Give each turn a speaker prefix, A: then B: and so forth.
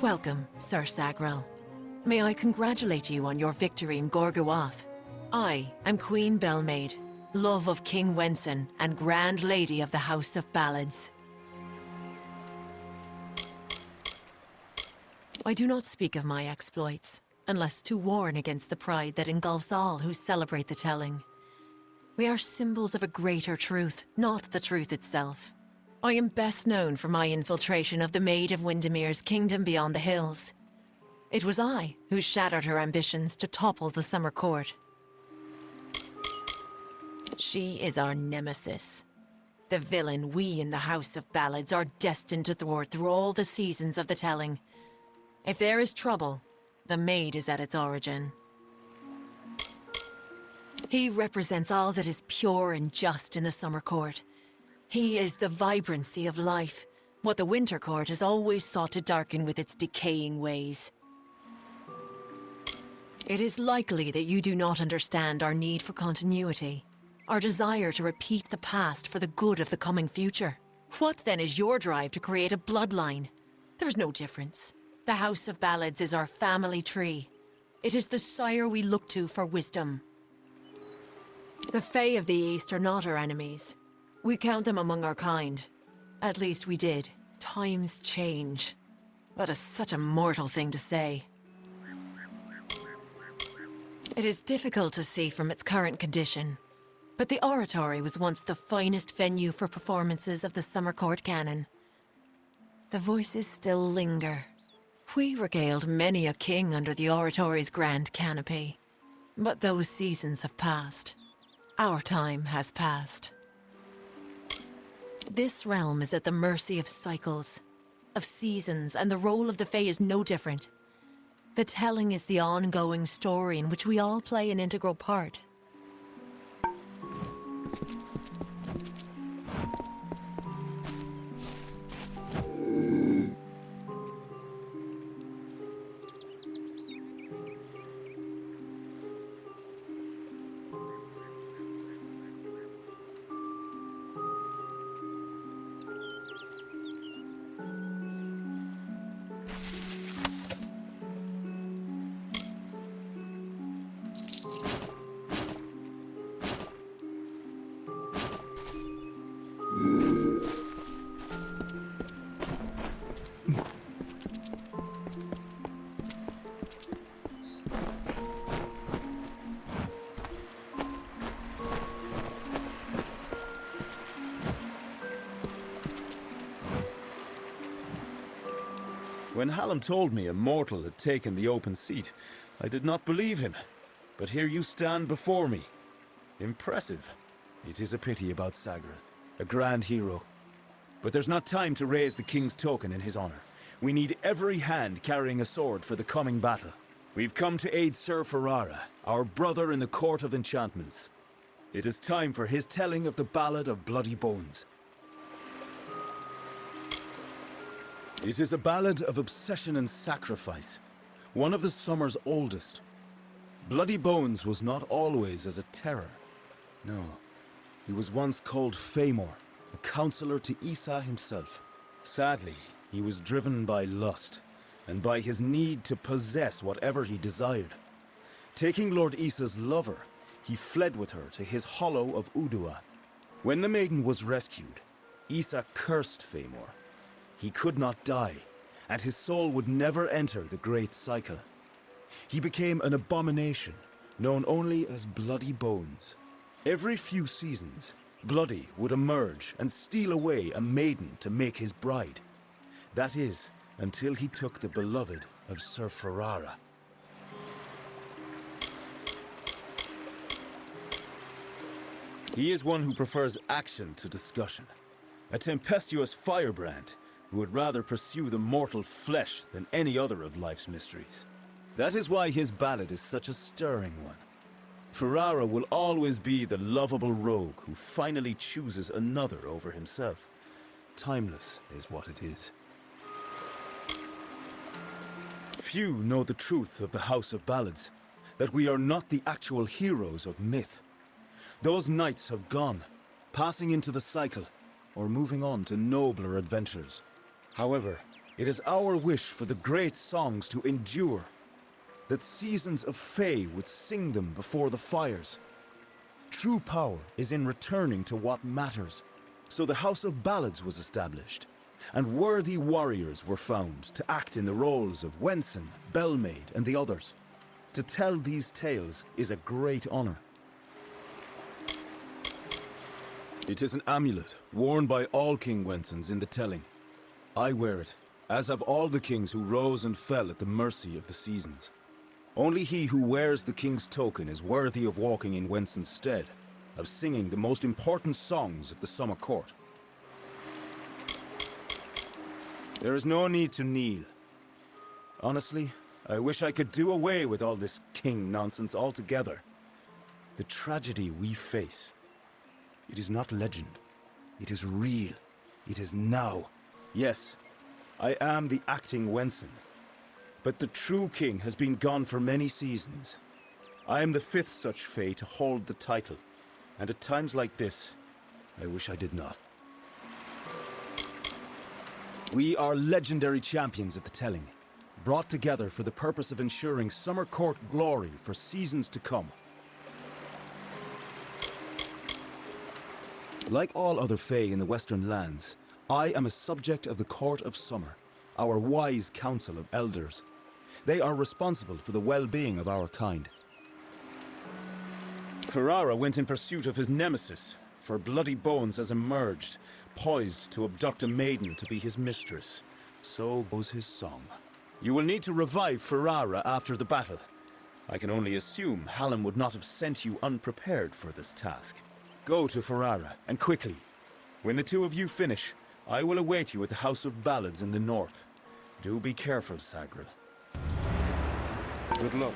A: Welcome, Sir Sagrel. May I congratulate you on your victory in Gorgoath. I am Queen Belmaid, love of King Wencen and Grand Lady of the House of Ballads. I do not speak of my exploits, unless to warn against the pride that engulfs all who celebrate the telling. We are symbols of a greater truth, not the truth itself. I am best known for my infiltration of the Maid of Windermere's kingdom beyond the hills. It was I who shattered her ambitions to topple the Summer Court. She is our nemesis. The villain we in the House of Ballads are destined to thwart through all the seasons of the telling. If there is trouble, the Maid is at its origin. He represents all that is pure and just in the Summer Court. He is the vibrancy of life, what the Winter Court has always sought to darken with its decaying ways. It is likely that you do not understand our need for continuity, our desire to repeat the past for the good of the coming future. What then is your drive to create a bloodline? There is no difference. The House of Ballads is our family tree. It is the sire we look to for wisdom. The Fae of the East are not our enemies. We count them among our kind. At least we did. Times change. That is such a mortal thing to say. It is difficult to see from its current condition, but the Oratory was once the finest venue for performances of the Summer Court canon. The voices still linger. We regaled many a king under the Oratory's grand canopy. But those seasons have passed. Our time has passed. This realm is at the mercy of cycles, of seasons, and the role of the Fae is no different. The telling is the ongoing story in which we all play an integral part.
B: When Hallam told me a mortal had taken the open seat, I did not believe him. But here you stand before me. Impressive. It is a pity about Sagra, a grand hero. But there's not time to raise the king's token in his honor. We need every hand carrying a sword for the coming battle. We've come to aid Sir Ferrara, our brother in the Court of Enchantments. It is time for his telling of the Ballad of Bloody Bones. It is a ballad of obsession and sacrifice, one of the summer's oldest. Bloody Bones was not always as a terror. No, he was once called Famor, a counselor to Issa himself. Sadly, he was driven by lust, and by his need to possess whatever he desired. Taking Lord Issa's lover, he fled with her to his hollow of Uduath. When the maiden was rescued, Issa cursed Famor. He could not die, and his soul would never enter the Great Cycle. He became an abomination, known only as Bloody Bones. Every few seasons, Bloody would emerge and steal away a maiden to make his bride. That is, until he took the beloved of Sir Ferrara. He is one who prefers action to discussion. A tempestuous firebrand who would rather pursue the mortal flesh than any other of life's mysteries. That is why his ballad is such a stirring one. Ferrara will always be the lovable rogue who finally chooses another over himself. Timeless is what it is. Few know the truth of the House of Ballads, that we are not the actual heroes of myth. Those knights have gone, passing into the cycle, or moving on to nobler adventures. However, It is our wish for the great songs to endure, that seasons of Fae would sing them before the fires. True power is in returning to what matters. So the House of Ballads was established, and worthy warriors were found to act in the roles of Wencen, Bellmaid, and the others. To tell these tales is a great honor. It is an amulet worn by all King Wencens in the telling. I wear it, as have all the kings who rose and fell at the mercy of the seasons. Only he who wears the king's token is worthy of walking in Wencen's stead, of singing the most important songs of the summer court. There is no need to kneel. Honestly, I wish I could do away with all this king nonsense altogether. The tragedy we face, it is not legend. It is real. It is now. Yes, I am the acting Wencen. But the true king has been gone for many seasons. I am the fifth such Fae to hold the title. And at times like this, I wish I did not. We are legendary champions at the telling, brought together for the purpose of ensuring summer court glory for seasons to come. Like all other Fae in the Western lands, I am a subject of the Court of Summer, our wise council of elders. They are responsible for the well-being of our kind. Ferrara went in pursuit of his nemesis, for Bloody Bones has emerged, poised to abduct a maiden to be his mistress. So goes his song. You will need to revive Ferrara after the battle. I can only assume Hallam would not have sent you unprepared for this task. Go to Ferrara, and quickly. When the two of you finish, I will await you at the House of Ballads in the north. Do be careful, Sagril. Good luck.